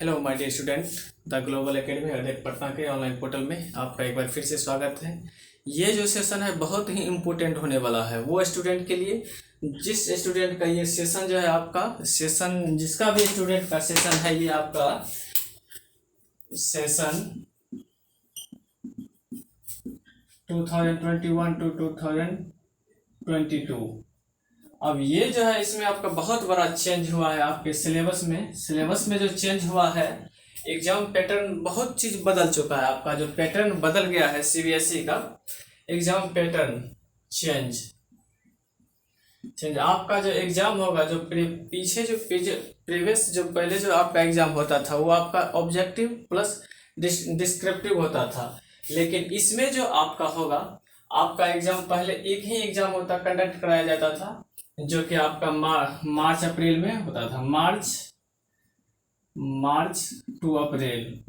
Hello my dear student, the global academy अध्यक्ष पटना के online portal में आपका एक बार फिर से स्वागत है। ये जो सेशन है बहुत ही इम्पोर्टेंट होने वाला है वो स्टूडेंट के लिए जिस स्टूडेंट का ये सेशन जो है आपका सेशन जिसका भी स्टूडेंट का सेशन है ये आपका सेशन 2021 टू 2022। अब ये जो है इसमें आपका बहुत बड़ा चेंज हुआ है आपके सिलेबस में जो चेंज हुआ है एग्जाम पैटर्न बहुत चीज़ बदल चुका है। आपका जो पैटर्न बदल गया है सीबीएसई का एग्जाम पैटर्न चेंज आपका जो एग्जाम होगा जो पीछे जो प्रीवियस जो पहले जो आपका एग्जाम होता था वो आपका ऑब्जेक्टिव प्लस डिस्क्रिप्टिव होता था, लेकिन इसमें जो आपका होगा आपका एग्जाम पहले एक ही एग्जाम कंडक्ट कराया जाता था जो कि आपका मार्च अप्रैल में होता था। मार्च टू अप्रैल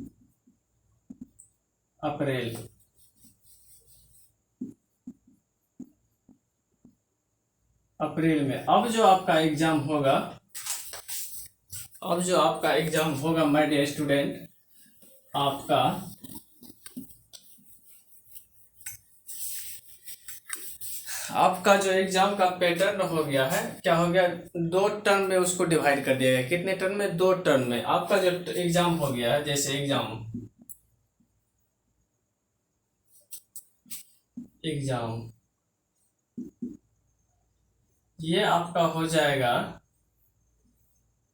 में। अब जो आपका एग्जाम होगा माय डियर स्टूडेंट, आपका जो एग्जाम का पैटर्न हो गया है क्या हो गया, 2 टर्म में उसको डिवाइड कर दिया गया। कितने टर्म में? 2 टर्म में आपका जो एग्जाम हो गया है। जैसे एग्जाम ये आपका हो जाएगा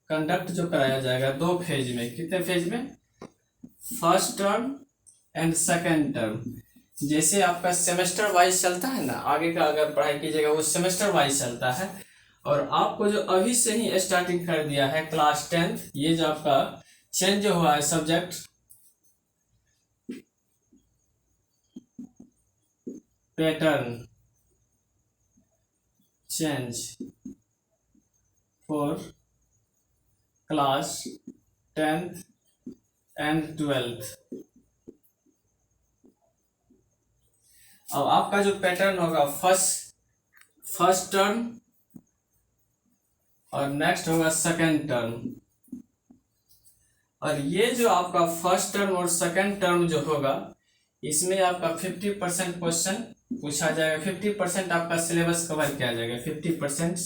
कंडक्ट जो कराया जाएगा 2 फेज में। कितने फेज में? First term and second term. जैसे आपका सेमेस्टर वाइज चलता है ना, आगे का अगर पढ़ाई कीजिएगा वो सेमेस्टर वाइज चलता है। और आपको जो अभी से ही स्टार्टिंग कर दिया है क्लास 10th, ये जो आपका चेंज हुआ है subject pattern change for class 10th and 12th। अब आपका जो पैटर्न होगा फर्स्ट टर्म और नेक्स्ट होगा सेकेंड टर्म। और ये जो आपका फर्स्ट टर्म और सेकेंड टर्म जो होगा इसमें आपका 50% क्वेश्चन पूछा जाएगा। 50% आपका सिलेबस कवर किया जाएगा। 50%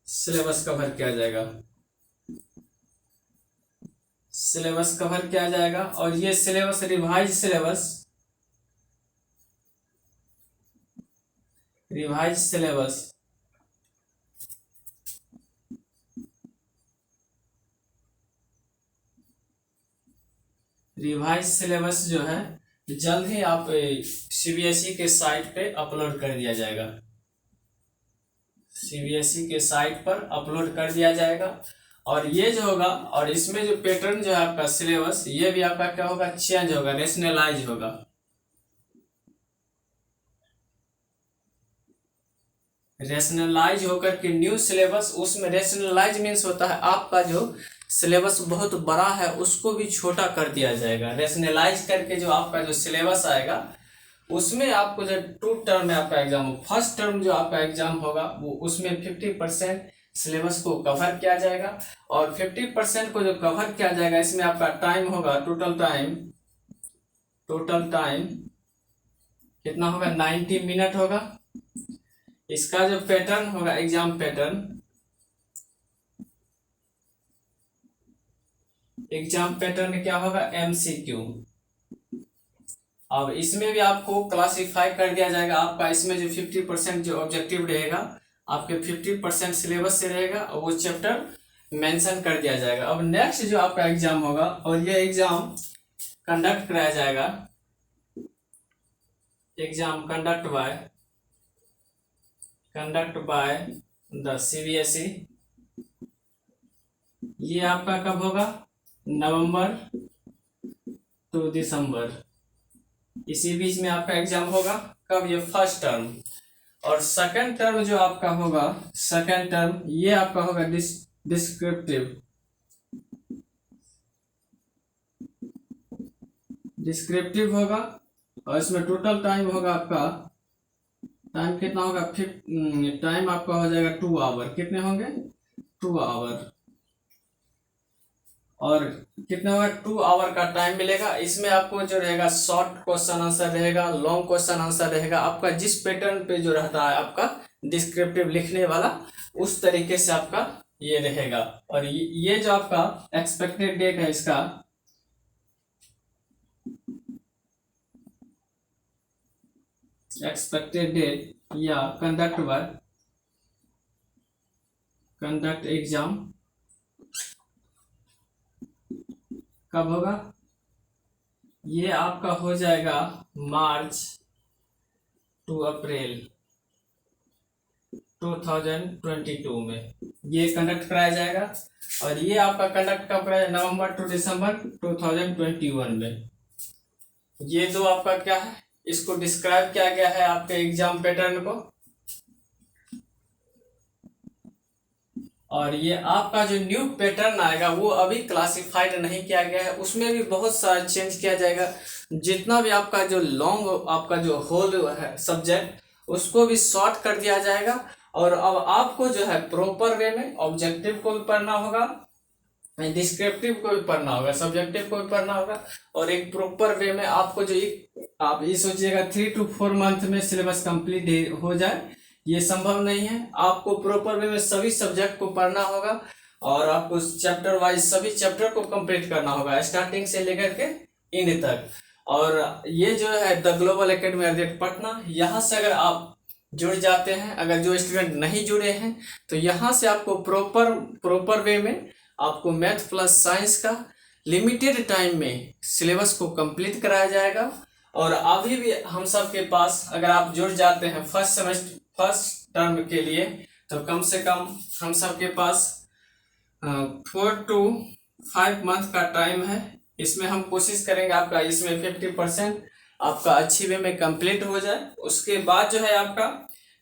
सिलेबस कवर किया जाएगा। और ये सिलेबस रिवाइज सिलेबस जो है जल्द ही आप सीबीएसई के साइट पे अपलोड कर दिया जाएगा। और ये जो होगा और इसमें जो पैटर्न जो है आपका सिलेबस ये भी आपका क्या होगा, चेंज होगा, रेशनलाइज होगा। रेशनलाइज होकर के न्यू सिलेबस, उसमें रेशनलाइज मीन्स होता है आपका जो सिलेबस बहुत बड़ा है उसको भी छोटा कर दिया जाएगा। रेशनलाइज करके जो आपका जो सिलेबस आएगा उसमें आपको जो 2 टर्म में आपका एग्जाम हो, फर्स्ट टर्म जो आपका एग्जाम होगा वो उसमें 50% सिलेबस को कवर किया जाएगा। और 50% को जो कवर किया जाएगा इसमें आपका टाइम होगा, टोटल टाइम कितना होगा, 90 मिनट होगा। इसका जो पैटर्न होगा एग्जाम पैटर्न क्या होगा, एमसीक्यू। अब इसमें भी आपको क्लासिफाई कर दिया जाएगा। आपका इसमें जो 50% जो ऑब्जेक्टिव रहेगा आपके 50% सिलेबस से रहेगा और वो चैप्टर मेंशन कर दिया जाएगा। अब नेक्स्ट जो आपका एग्जाम होगा और ये एग्जाम कंडक्ट कराया जाएगा, exam conduct by the CBSE. ये आपका कब होगा, नवंबर टू दिसंबर, इसी बीच में आपका एग्जाम होगा। कब? ये फर्स्ट टर्म। और सेकंड टर्म जो आपका होगा, ये आपका होगा डिस्क्रिप्टिव होगा। और इसमें टोटल टाइम होगा आपका, टाइम कितना होगा, टाइम आपका हो जाएगा 2 आवर। कितने होंगे? 2 आवर। और कितना होगा 2 आवर का टाइम मिलेगा। इसमें आपको जो रहेगा शॉर्ट क्वेश्चन आंसर रहेगा, लॉन्ग क्वेश्चन आंसर रहेगा, आपका जिस पैटर्न पे जो रहता है आपका डिस्क्रिप्टिव लिखने वाला उस तरीके से आपका ये रहेगा। और ये जो आपका एक्सपेक्टेड डेट है इसका एक्सपेक्टेड डेट या कंडक्ट एग्जाम कब होगा, ये आपका हो जाएगा मार्च टू अप्रैल 2022 में ये कंडक्ट कराया जाएगा। और ये आपका कंडक्ट कब कराया, नवंबर टू दिसंबर 2021 में। ये दो आपका क्या है, इसको डिस्क्राइब किया गया है आपके एग्जाम पैटर्न को। और ये आपका जो न्यू पैटर्न आएगा वो अभी क्लासिफाइड नहीं किया गया है, उसमें भी बहुत सारा चेंज किया जाएगा। जितना भी आपका जो लॉन्ग आपका जो होल है सब्जेक्ट उसको भी शॉर्ट कर दिया जाएगा। और अब आपको जो है प्रॉपर वे में ऑब्जेक्टिव को भी पढ़ना होगा, डिस्क्रिप्टिव को भी पढ़ना होगा, सब्जेक्टिव को भी पढ़ना होगा। और एक प्रॉपर वे में आपको जो आप ये सोचिएगा 3 to 4 मंथ में सिलेबस कंप्लीट हो जाए, ये संभव नहीं है। आपको प्रॉपर वे में सभी सब्जेक्ट को पढ़ना होगा और आपको चैप्टर वाइज सभी चैप्टर को कंप्लीट करना होगा स्टार्टिंग से लेकर के एंड तक। और ये जो है द ग्लोबल एकेडमी पटना, यहाँ से अगर आप जुड़ जाते हैं, अगर जो स्टूडेंट नहीं जुड़े हैं तो यहाँ से आपको प्रॉपर वे में आपको मैथ प्लस साइंस का लिमिटेड टाइम में सिलेबस को कंप्लीट कराया जाएगा। और अभी भी हम सब के पास अगर आप जुड़ जाते हैं फर्स्ट टर्म के लिए तो कम से कम हम सब के पास 4 to 5 मंथ का टाइम है। इसमें हम कोशिश करेंगे आपका इसमें 50% आपका अच्छी वे में कंप्लीट हो जाए। उसके बाद जो है आपका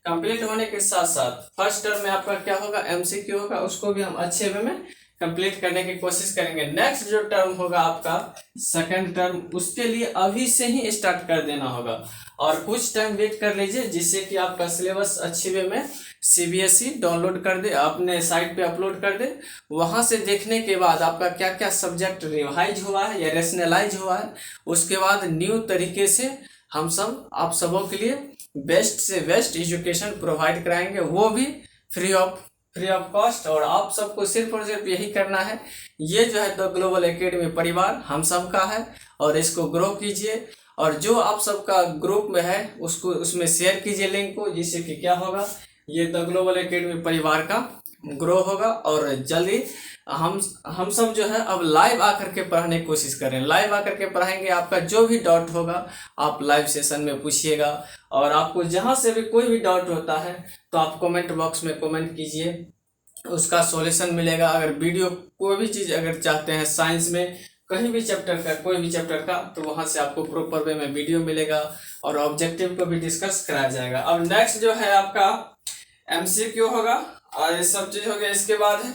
कंप्लीट होने के साथ साथ फर्स्ट टर्म में आपका क्या होगा, एमसीक्यू होगा, उसको भी हम अच्छे वे में कंप्लीट करने की कोशिश करेंगे। नेक्स्ट जो टर्म होगा आपका सेकंड टर्म, उसके लिए अभी से ही स्टार्ट कर देना होगा और कुछ टाइम वेट कर लीजिए जिससे कि आपका सिलेबस अच्छी वे में सीबीएसई डाउनलोड कर दे, अपने साइट पे अपलोड कर दे। वहां से देखने के बाद आपका क्या क्या सब्जेक्ट रिवाइज हुआ है या रेशनलाइज हुआ है, उसके बाद न्यू तरीके से हम सब आप सबों के लिए बेस्ट से बेस्ट एजुकेशन प्रोवाइड कराएंगे, वो भी फ्री ऑफ कॉस्ट। और आप सबको सिर्फ और सिर्फ यही करना है, ये जो है द ग्लोबल एकेडमी परिवार हम सब का है और इसको ग्रो कीजिए। और जो आप सबका ग्रुप में है उसको उसमें शेयर कीजिए लिंक को, जिससे कि क्या होगा, ये द ग्लोबल एकेडमी परिवार का ग्रो होगा। और जल्दी हम सब जो है अब लाइव आकर के पढ़ने की कोशिश करें, लाइव आकर के पढ़ाएंगे। आपका जो भी डाउट होगा आप लाइव सेशन में पूछिएगा। और आपको जहां से भी कोई भी डाउट होता है तो आप कमेंट बॉक्स में कमेंट कीजिए, उसका सॉल्यूशन मिलेगा। अगर वीडियो कोई भी चीज़ अगर चाहते हैं साइंस में कहीं भी चैप्टर का, कोई भी चैप्टर का, तो वहां से आपको प्रॉपर वे में वीडियो मिलेगा और ऑब्जेक्टिव को भी डिस्कस कराया जाएगा। अब नेक्स्ट जो है आपका एमसीक्यू होगा और ये सब चीज़ हो गया। इसके बाद है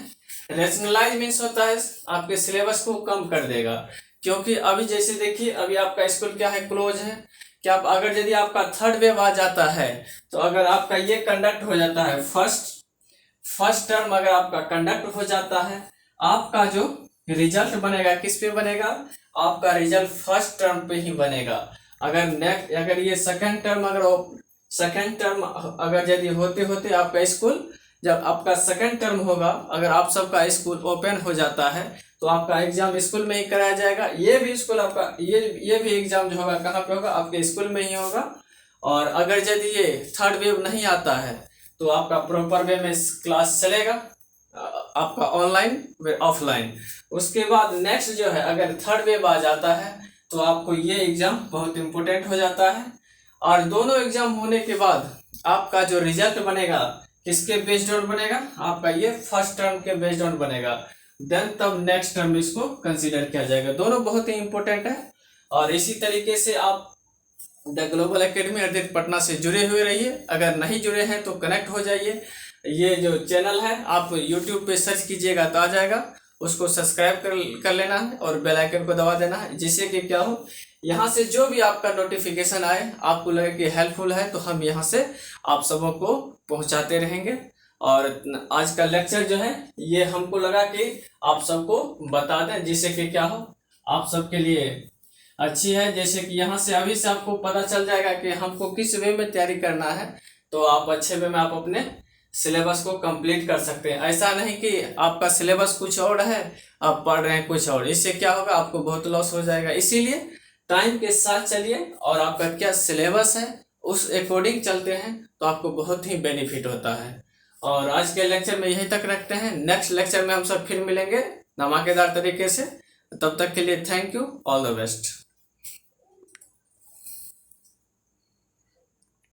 रेशनलाइज मीन्स होता है आपके सिलेबस को कम कर देगा, क्योंकि अभी जैसे देखिए अभी आपका स्कूल क्या है, क्लोज है। क्या आप अगर यदि आपका थर्ड वेव आ जाता है तो अगर आपका ये कंडक्ट हो जाता है फर्स्ट टर्म अगर आपका कंडक्ट हो जाता है, आपका जो रिजल्ट बनेगा किस पे बनेगा, आपका रिजल्ट फर्स्ट टर्म पे ही बनेगा। अगर ये सेकंड टर्म अगर यदि होते आपका स्कूल, जब आपका सेकंड टर्म होगा, अगर आप सबका स्कूल ओपन हो जाता है तो आपका एग्जाम स्कूल में ही कराया जाएगा। ये भी स्कूल आपका ये भी एग्जाम जो होगा कहाँ पे होगा, आपके स्कूल में ही होगा। और अगर यदि ये थर्ड वेव नहीं आता है तो आपका प्रॉपर वे में क्लास चलेगा, आपका ऑनलाइन ऑफलाइन। उसके बाद नेक्स्ट जो है अगर थर्ड वेव आ जाता है तो आपको ये एग्जाम बहुत इम्पोर्टेंट हो जाता है। और दोनों एग्जाम होने के बाद आपका जो रिजल्ट बनेगा किसके बेस्ड ऑन बनेगा, आपका ये फर्स्ट टर्म के बेस्ड ऑन बनेगा। देन तब नेक्स्ट टर्म इसको कंसीडर किया जाएगा। दोनों बहुत ही इंपॉर्टेंट है। और इसी तरीके से आप द ग्लोबल एकेडमी पटना से जुड़े हुए रहिए। अगर नहीं जुड़े हैं तो कनेक्ट हो जाइए। ये जो चैनल है आप यूट्यूब पे सर्च कीजिएगा तो आ जाएगा, उसको सब्सक्राइब कर लेना है और बेल आइकन को दबा देना है, जिससे कि क्या हो, यहाँ से जो भी आपका नोटिफिकेशन आए आपको लगे कि हेल्पफुल है तो हम यहाँ से आप सबों को पहुँचाते रहेंगे। और आज का लेक्चर जो है ये हमको लगा कि आप सबको बता दें, जिससे कि क्या हो आप सबके लिए अच्छी है। जैसे कि यहाँ से अभी से आपको पता चल जाएगा कि हमको किस वे में तैयारी करना है, तो आप अच्छे वे में आप अपने सिलेबस को कंप्लीट कर सकते हैं। ऐसा नहीं कि आपका सिलेबस कुछ और है, आप पढ़ रहे हैं कुछ और, इससे क्या होगा आपको बहुत लॉस हो जाएगा। इसीलिए टाइम के साथ चलिए और आपका क्या सिलेबस है उस अकॉर्डिंग चलते हैं, तो आपको बहुत ही बेनिफिट होता है। और आज के लेक्चर में यहीं तक रखते हैं। नेक्स्ट लेक्चर में हम सब फिर मिलेंगे धमाकेदार तरीके से। तब तक के लिए thank you, all the best.